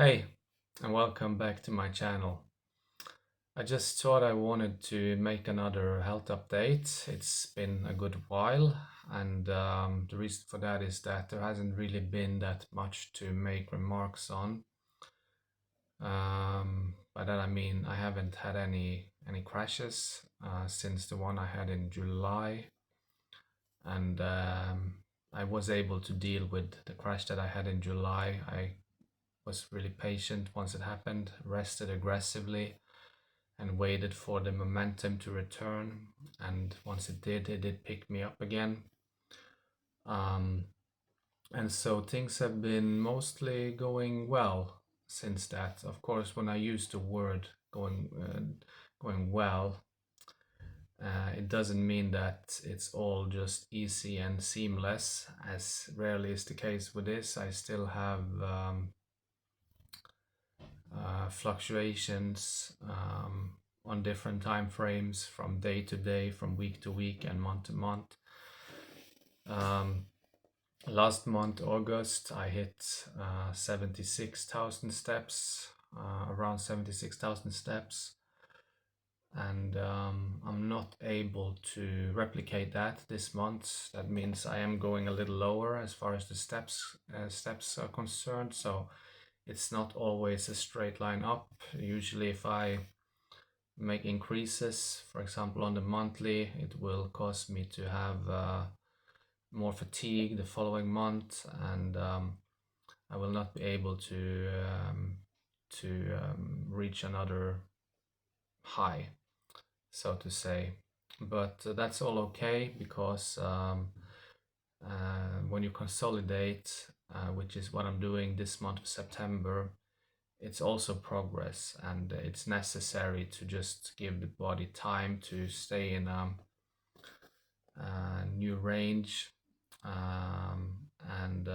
Hey, and welcome back to my channel. I just thought I wanted to make another health update. It's been a good while, and the reason for that is that there hasn't really been that much to make remarks on. By that I mean I haven't had any crashes since the one I had in July, and I was able to deal with the crash that I had in July. I was really patient once it happened, rested aggressively, and waited for the momentum to return. And once it did pick me up again. Um, and so things have been mostly going well since that. Of course, when I use the word going well, it doesn't mean that it's all just easy and seamless, as rarely is the case with this. I still have fluctuations on different time frames from day to day, from week to week, and month to month. Um, Last month, August, I hit 76,000 steps, around 76,000 steps, and I'm not able to replicate that this month. That means I am going a little lower as far as the steps are concerned. So it's not always a straight line up. Usually, if I make increases, for example, on the monthly, it will cause me to have more fatigue the following month, and I will not be able to reach another high, so to say. But that's all okay because when you consolidate, which is what I'm doing this month of September, it's also progress, and it's necessary to just give the body time to stay in a new range. And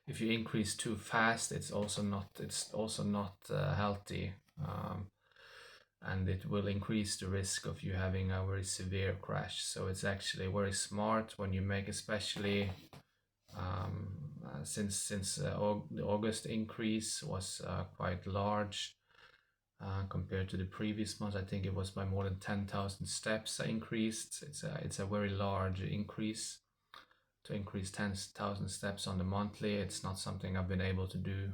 if you increase too fast, it's also not healthy, and it will increase the risk of you having a very severe crash. So it's actually very smart when you make, especially since the August increase was quite large compared to the previous month. I think it was by more than 10,000 steps I increased. It's a very large increase. To increase 10,000 steps on the monthly, it's not something I've been able to do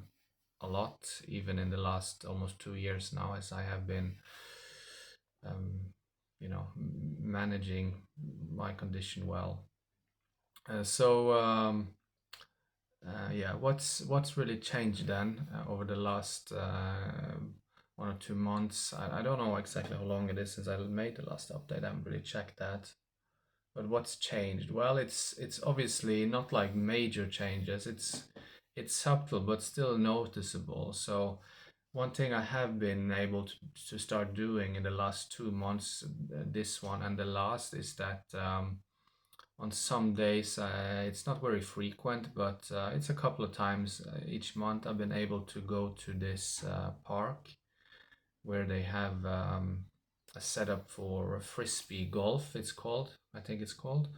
a lot, even in the last almost 2 years now, as I have been, um, managing my condition well. Yeah, what's really changed then over the last 1 or 2 months? I don't know exactly how long it is since I made the last update. I haven't really checked that. But what's changed? Well, it's obviously not like major changes. It's subtle but still noticeable. So one thing I have been able to start doing in the last 2 months, this one and the last, is that on some days, it's not very frequent, but it's a couple of times each month I've been able to go to this park where they have a setup for frisbee golf. I think it's called.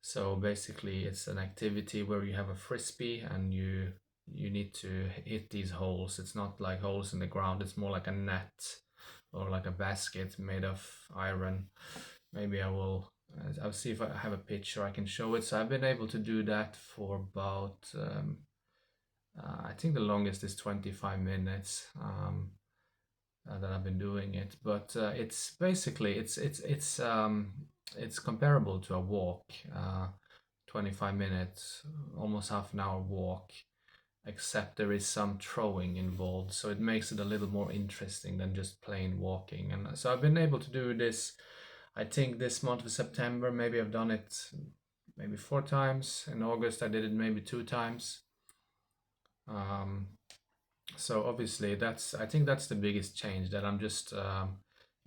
So basically, it's an activity where you have a frisbee and you need to hit these holes. It's not like holes in the ground. It's more like a net or like a basket made of iron. Maybe I'll see if I have a picture I can show it. So I've been able to do that for about I think the longest is 25 minutes. That I've been doing it, but it's basically it's comparable to a walk, 25 minutes, almost half an hour walk, except there is some throwing involved, so it makes it a little more interesting than just plain walking. And so I've been able to do this. I think this month of September, maybe I've done it maybe 4 times. In August, I did it maybe 2 times. Um, so obviously I think that's the biggest change, that I'm just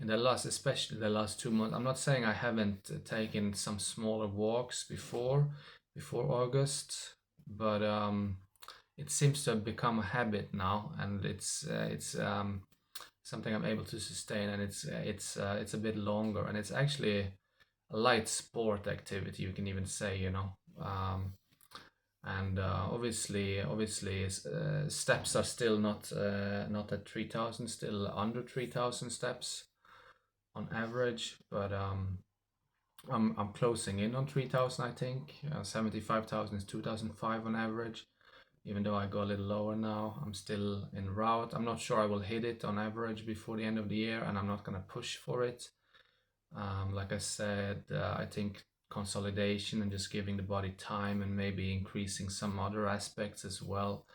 in the last, especially the last 2 months. I'm not saying I haven't taken some smaller walks before August, but it seems to have become a habit now, and it's something I'm able to sustain, and it's a bit longer, and it's actually a light sport activity, you can even say, and and obviously steps are still not at 3,000, still under 3,000 steps on average, but I'm closing in on 3,000, I think. 75,000 is 2,005 on average. Even though I go a little lower now, I'm still in route. I'm not sure I will hit it on average before the end of the year, and I'm not going to push for it. Like I said, I think consolidation and just giving the body time and maybe increasing some other aspects as well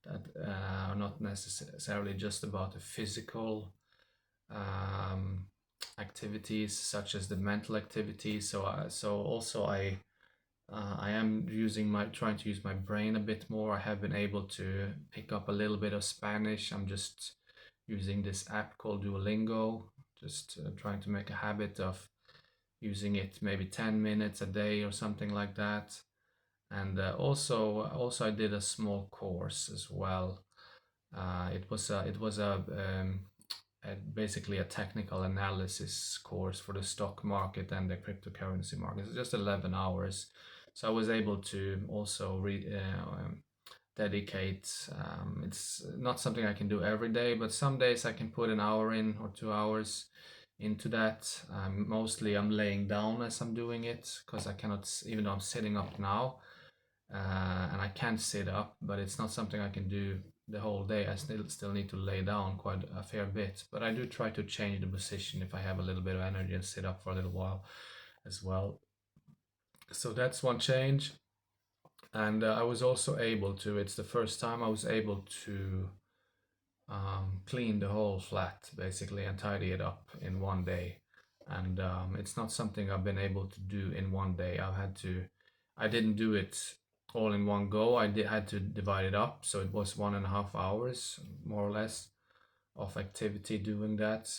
that are not necessarily just about the physical um, activities, such as the mental activities. So also I am trying to use my brain a bit more. I have been able to pick up a little bit of Spanish. I'm just using this app called Duolingo, just trying to make a habit of using it maybe 10 minutes a day or something like that. And also I did a small course as well. It was basically a technical analysis course for the stock market and the cryptocurrency market. It's just 11 hours. So I was able to also dedicate. It's not something I can do every day, but some days I can put an hour in or 2 hours into that. Mostly I'm laying down as I'm doing it because I cannot, even though I'm sitting up now, and I can sit up, but it's not something I can do the whole day. I still need to lay down quite a fair bit, but I do try to change the position if I have a little bit of energy and sit up for a little while as well. So that's one change. And I was also able to, it's the first time I was able to clean the whole flat basically and tidy it up in one day. And it's not something I've been able to do in one day. I didn't do it all in one go. Had to divide it up. So it was 1.5 hours more or less of activity doing that.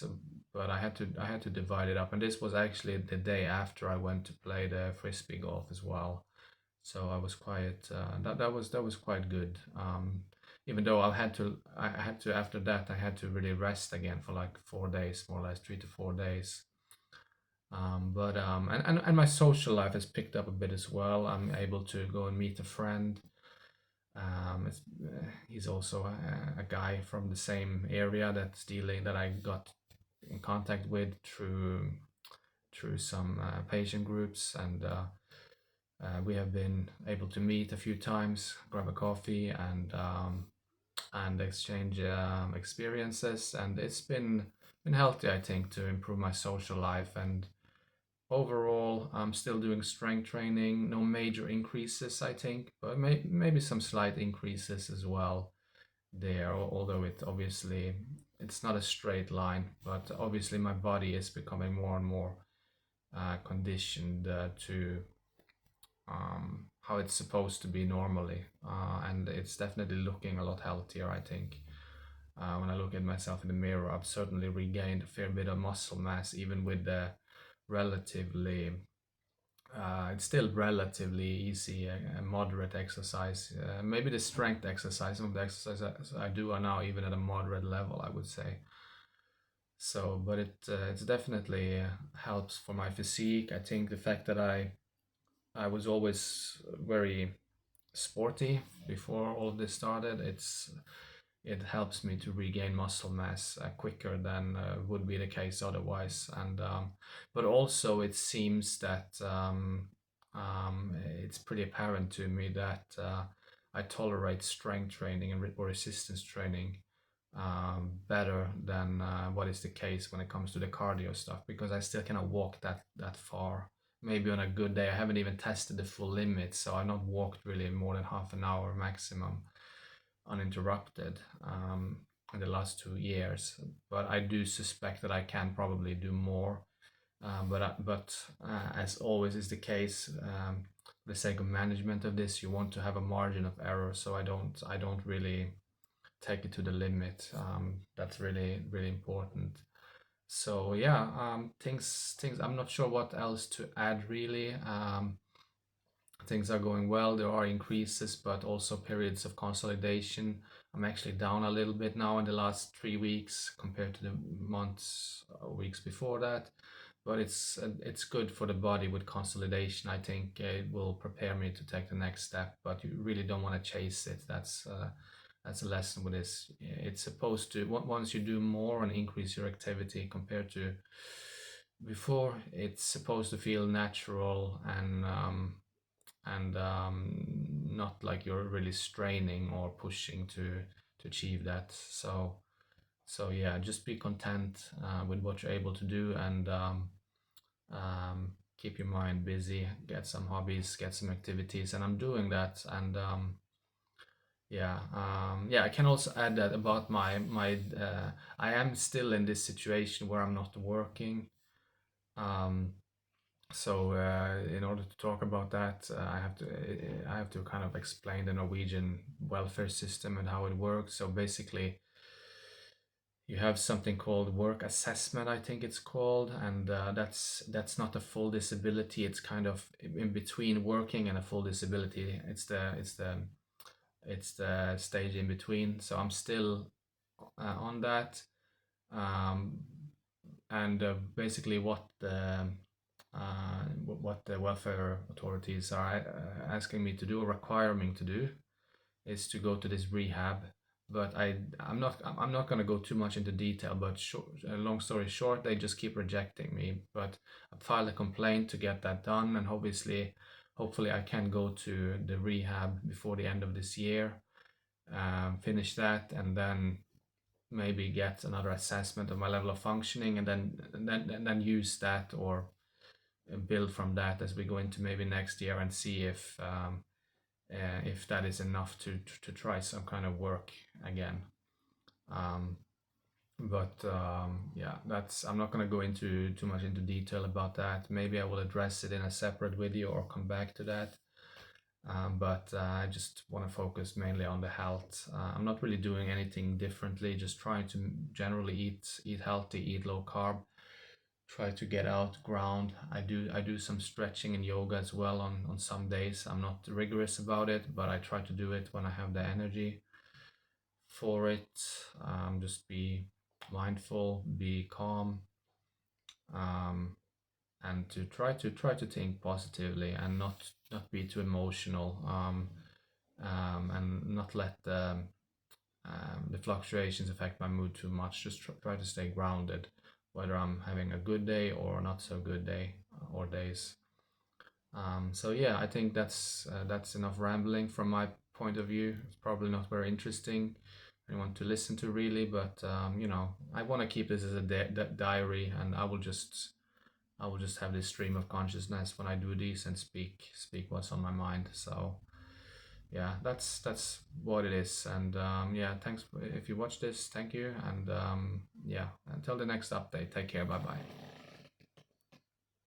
But I had to divide it up. And this was actually the day after I went to play the frisbee golf as well. So I was quite that was quite good. Even though I had to after that I had to really rest again for like 4 days, more or less 3 to 4 days. And my social life has picked up a bit as well. I'm able to go and meet a friend. He's also a guy from the same area that I got in contact with through some patient groups, and we have been able to meet a few times, grab a coffee, and exchange experiences, and it's been healthy, I think, to improve my social life. And overall, I'm still doing strength training, no major increases, I think, but maybe some slight increases as well there. Although it's not a straight line, but obviously my body is becoming more and more conditioned to how it's supposed to be normally, and it's definitely looking a lot healthier, I think. When I look at myself in the mirror, I've certainly regained a fair bit of muscle mass, even with the relatively it's still relatively easy, moderate exercise. Maybe the strength exercise, some of the exercises I do are now even at a moderate level, I would say. So, but it's definitely helps for my physique. I think the fact that I was always very sporty before all of this started. It helps me to regain muscle mass quicker than would be the case otherwise. And but also it seems that it's pretty apparent to me that I tolerate strength training and or resistance training better than what is the case when it comes to the cardio stuff, because I still cannot walk that far. Maybe on a good day, I haven't even tested the full limit, so I've not walked really more than half an hour maximum uninterrupted in the last 2 years. But I do suspect that I can probably do more. But as always is the case, for the sake of management of this, you want to have a margin of error. So I don't really take it to the limit. That's really really important. So yeah, things. I'm not sure what else to add really. Things are going well. There are increases, but also periods of consolidation. I'm actually down a little bit now in the last 3 weeks compared to the months or weeks before that. but it's good for the body with consolidation. I think it will prepare me to take the next step, but you really don't want to chase it. That's a lesson with this. It's supposed to, once you do more and increase your activity compared to before, it's supposed to feel natural and not like you're really straining or pushing to achieve that. So yeah, just be content with what you're able to do, and keep your mind busy, get some hobbies, get some activities, and I'm doing that. And yeah, I can also add that about my I am still in this situation where I'm not working. Um, so in order to talk about that, I have to kind of explain the Norwegian welfare system and how it works. So basically, you have something called work assessment, I think it's called, and that's not a full disability. It's kind of in between working and a full disability. It's the stage in between. So I'm still on that. Um, and basically what the welfare authorities are asking me to do, or requiring me to do, is to go to this rehab. But I'm not going to go too much into detail. But long story short, they just keep rejecting me. But I filed a complaint to get that done, and hopefully I can go to the rehab before the end of this year, finish that, and then maybe get another assessment of my level of functioning, and then use that, or build from that as we go into maybe next year, and see if that is enough to try some kind of work again. Um, but yeah, that's I'm not going to go into too much into detail about that. Maybe I will address it in a separate video or come back to that. But I just want to focus mainly on the health. I'm not really doing anything differently. Just trying to generally eat healthy, eat low carb, try to get out, ground. I do some stretching and yoga as well on some days. I'm not rigorous about it, but I try to do it when I have the energy for it. Just be mindful, be calm, um, and to try to think positively, and not be too emotional, and not let the fluctuations affect my mood too much. Just try to stay grounded, whether I'm having a good day or not so good day, or days. So yeah, I think that's enough rambling from my point of view. It's probably not very interesting anyone to listen to really, but I want to keep this as a diary, and I will just have this stream of consciousness when I do these, and speak what's on my mind. So yeah, that's what it is. And yeah, thanks if you watch this. Thank you, and yeah, until the next update, take care. Bye bye.